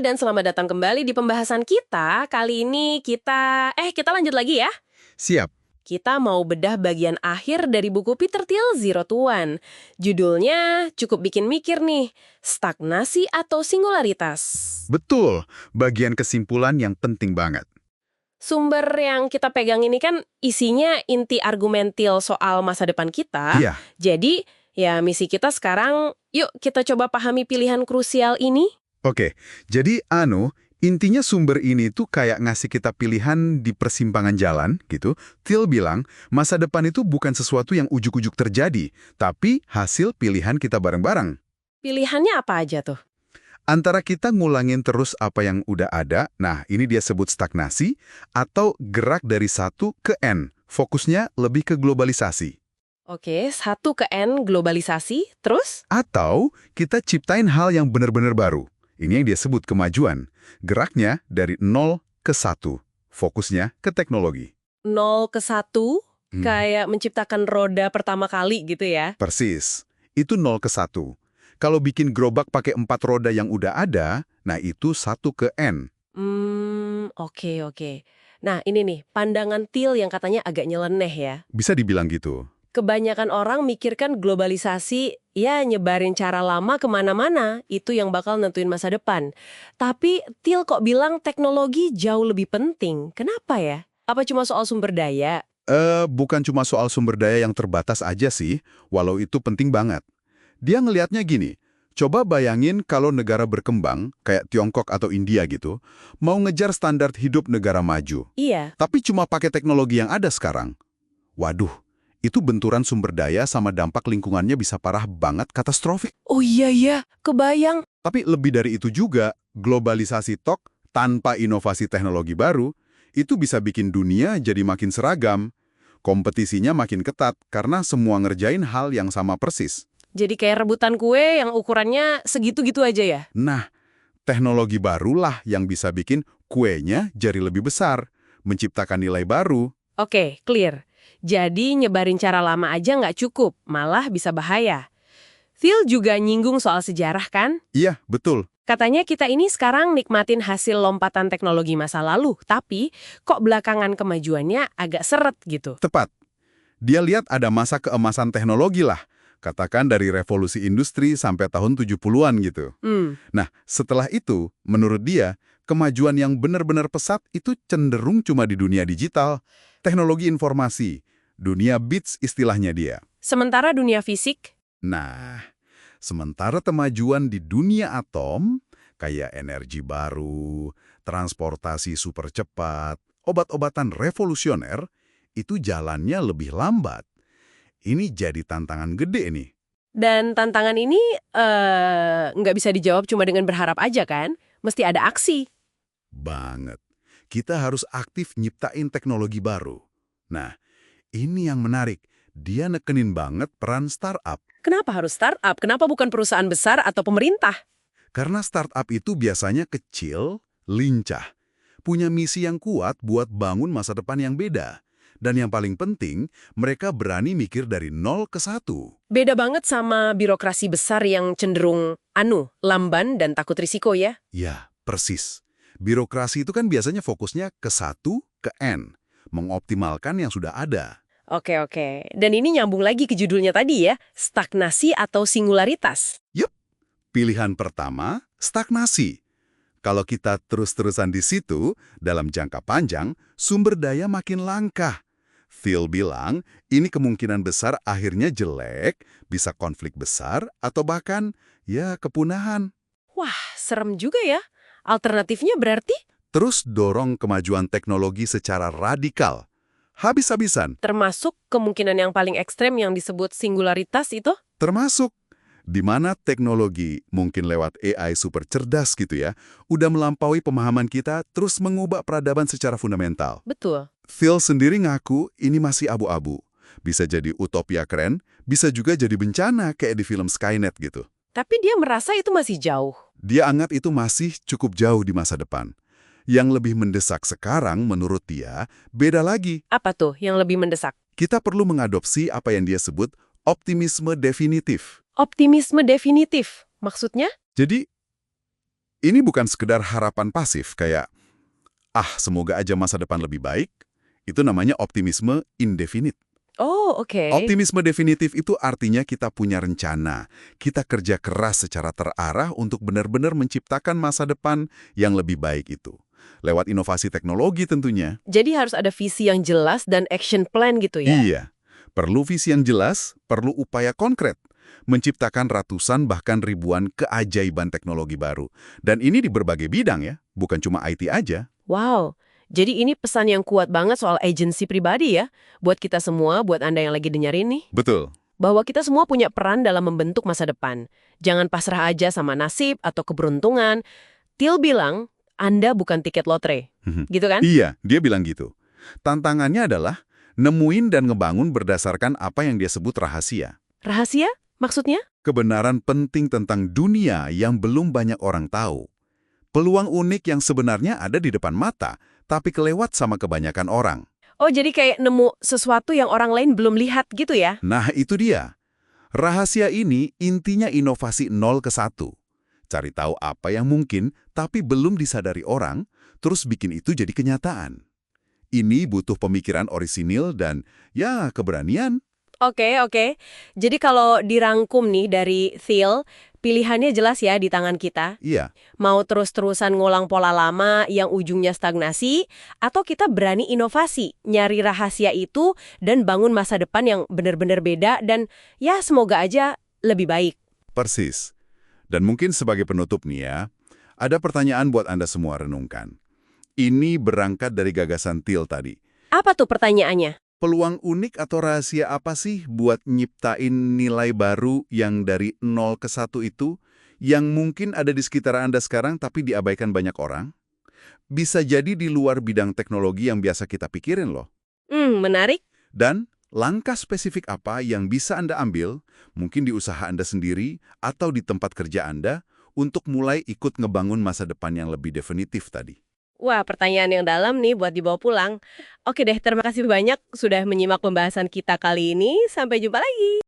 dan selamat datang kembali di pembahasan kita. Kali ini kita lanjut lagi ya. Siap. Kita mau bedah bagian akhir dari buku Peter Thiel, Zero to One. Judulnya cukup bikin mikir nih, stagnasi atau singularitas. Betul, bagian kesimpulan yang penting banget. Sumber yang kita pegang ini kan isinya inti argumen Thiel soal masa depan kita. Iya. Jadi, ya misi kita sekarang, yuk kita coba pahami pilihan krusial ini. Oke, jadi intinya sumber ini tuh kayak ngasih kita pilihan di persimpangan jalan, gitu. Thiel bilang, masa depan itu bukan sesuatu yang ujuk-ujuk terjadi, tapi hasil pilihan kita bareng-bareng. Pilihannya apa aja tuh? Antara kita ngulangin terus apa yang udah ada, nah ini dia sebut stagnasi, atau gerak dari 1 ke N, fokusnya lebih ke globalisasi. Oke, 1 ke N globalisasi, terus? Atau kita ciptain hal yang benar-benar baru. Ini yang dia sebut kemajuan. Geraknya dari 0 ke 1. Fokusnya ke teknologi. 0 ke 1, kayak menciptakan roda pertama kali gitu ya? Persis. Itu 0 ke 1. Kalau bikin gerobak pakai 4 roda yang udah ada, nah itu 1 ke N. Oke. Nah, ini nih, pandangan Thiel yang katanya agak nyeleneh ya. Bisa dibilang gitu. Kebanyakan orang mikirkan globalisasi, ya nyebarin cara lama kemana-mana, itu yang bakal nentuin masa depan. Tapi Thiel kok bilang teknologi jauh lebih penting. Kenapa ya? Apa cuma soal sumber daya? Bukan cuma soal sumber daya yang terbatas aja sih, walau itu penting banget. Dia ngelihatnya gini, coba bayangin kalau negara berkembang, kayak Tiongkok atau India gitu, mau ngejar standar hidup negara maju. Iya. Tapi cuma pakai teknologi yang ada sekarang. Waduh, itu benturan sumber daya sama dampak lingkungannya bisa parah banget, katastrofik. Oh iya, kebayang. Tapi lebih dari itu juga, globalisasi tanpa inovasi teknologi baru, itu bisa bikin dunia jadi makin seragam. Kompetisinya makin ketat karena semua ngerjain hal yang sama persis. Jadi kayak rebutan kue yang ukurannya segitu-gitu aja ya? Nah, teknologi barulah yang bisa bikin kuenya jadi lebih besar, menciptakan nilai baru. Oke, clear. Jadi nyebarin cara lama aja nggak cukup, malah bisa bahaya. Thiel juga nyinggung soal sejarah kan? Iya, betul. Katanya kita ini sekarang nikmatin hasil lompatan teknologi masa lalu, tapi kok belakangan kemajuannya agak seret gitu. Tepat. Dia lihat ada masa keemasan teknologi lah. Katakan dari revolusi industri sampai tahun 70-an gitu. Nah, setelah itu, menurut dia, kemajuan yang benar-benar pesat itu cenderung cuma di dunia digital, teknologi informasi, dunia bits istilahnya dia. Sementara dunia fisik? Nah, sementara kemajuan di dunia atom, kayak energi baru, transportasi super cepat, obat-obatan revolusioner, itu jalannya lebih lambat. Ini jadi tantangan gede nih. Dan tantangan ini nggak bisa dijawab cuma dengan berharap aja kan? Mesti ada aksi. Banget. Kita harus aktif nyiptain teknologi baru. Nah, ini yang menarik. Dia nekenin banget peran startup. Kenapa harus startup? Kenapa bukan perusahaan besar atau pemerintah? Karena startup itu biasanya kecil, lincah. Punya misi yang kuat buat bangun masa depan yang beda. Dan yang paling penting, mereka berani mikir dari 0 ke 1. Beda banget sama birokrasi besar yang cenderung lamban dan takut risiko ya? Ya, persis. Birokrasi itu kan biasanya fokusnya ke 1 ke N. Mengoptimalkan yang sudah ada. Oke. Dan ini nyambung lagi ke judulnya tadi ya, stagnasi atau singularitas. Yup, pilihan pertama, stagnasi. Kalau kita terus-terusan di situ, dalam jangka panjang, sumber daya makin langka. Thiel bilang, ini kemungkinan besar akhirnya jelek, bisa konflik besar, atau bahkan, ya kepunahan. Wah, serem juga ya. Alternatifnya berarti? Terus dorong kemajuan teknologi secara radikal. Habis-habisan. Termasuk kemungkinan yang paling ekstrem yang disebut singularitas itu? Termasuk. Di mana teknologi, mungkin lewat AI super cerdas gitu ya, udah melampaui pemahaman kita terus mengubah peradaban secara fundamental. Betul. Thiel sendiri ngaku ini masih abu-abu. Bisa jadi utopia keren, bisa juga jadi bencana kayak di film Skynet gitu. Tapi dia merasa itu masih jauh. Dia anggap itu masih cukup jauh di masa depan. Yang lebih mendesak sekarang menurut dia, beda lagi. Apa tuh yang lebih mendesak? Kita perlu mengadopsi apa yang dia sebut optimisme definitif. Optimisme definitif. Maksudnya? Jadi, Ini bukan sekedar harapan pasif kayak, semoga aja masa depan lebih baik. Itu namanya optimisme indefinite. Oh, oke. Optimisme definitif itu artinya kita punya rencana. Kita kerja keras secara terarah untuk benar-benar menciptakan masa depan yang lebih baik itu. Lewat inovasi teknologi tentunya. Jadi harus ada visi yang jelas dan action plan gitu ya? Iya. Perlu visi yang jelas, perlu upaya konkret. Menciptakan ratusan bahkan ribuan keajaiban teknologi baru. Dan ini di berbagai bidang ya, bukan cuma IT aja. Wow, jadi ini pesan yang kuat banget soal agensi pribadi ya, buat kita semua, buat Anda yang lagi dengerin nih, Betul. bahwa kita semua punya peran dalam membentuk masa depan. Jangan pasrah aja sama nasib atau keberuntungan. Till bilang, Anda bukan tiket lotre, gitu kan? Iya, dia bilang gitu. Tantangannya adalah nemuin dan ngebangun berdasarkan apa yang dia sebut rahasia. Rahasia? Maksudnya? Kebenaran penting tentang dunia yang belum banyak orang tahu. Peluang unik yang sebenarnya ada di depan mata, tapi kelewat sama kebanyakan orang. Oh, jadi kayak nemu sesuatu yang orang lain belum lihat gitu ya? Nah, itu dia. Rahasia ini intinya inovasi 0 ke 1. Cari tahu apa yang mungkin, tapi belum disadari orang, terus bikin itu jadi kenyataan. Ini butuh pemikiran orisinil dan, ya, keberanian. Oke. Jadi kalau dirangkum nih dari Thiel, pilihannya jelas ya di tangan kita. Iya, Mau terus-terusan ngulang pola lama yang ujungnya stagnasi, atau kita berani inovasi, nyari rahasia itu, dan bangun masa depan yang benar-benar beda, dan ya semoga aja lebih baik. persis. Dan mungkin sebagai penutup nih ya, ada pertanyaan buat Anda semua renungkan. Ini berangkat dari gagasan Thiel tadi. Apa tuh pertanyaannya? Peluang unik atau rahasia apa sih buat nyiptain nilai baru yang dari 0 ke 1 itu, yang mungkin ada di sekitar Anda sekarang tapi diabaikan banyak orang? Bisa jadi di luar bidang teknologi yang biasa kita pikirin loh. Menarik. Dan langkah spesifik apa yang bisa Anda ambil, mungkin di usaha Anda sendiri atau di tempat kerja Anda, untuk mulai ikut ngebangun masa depan yang lebih definitif tadi. Wah, pertanyaan yang dalam nih buat dibawa pulang. Oke deh, terima kasih banyak sudah menyimak pembahasan kita kali ini. Sampai jumpa lagi.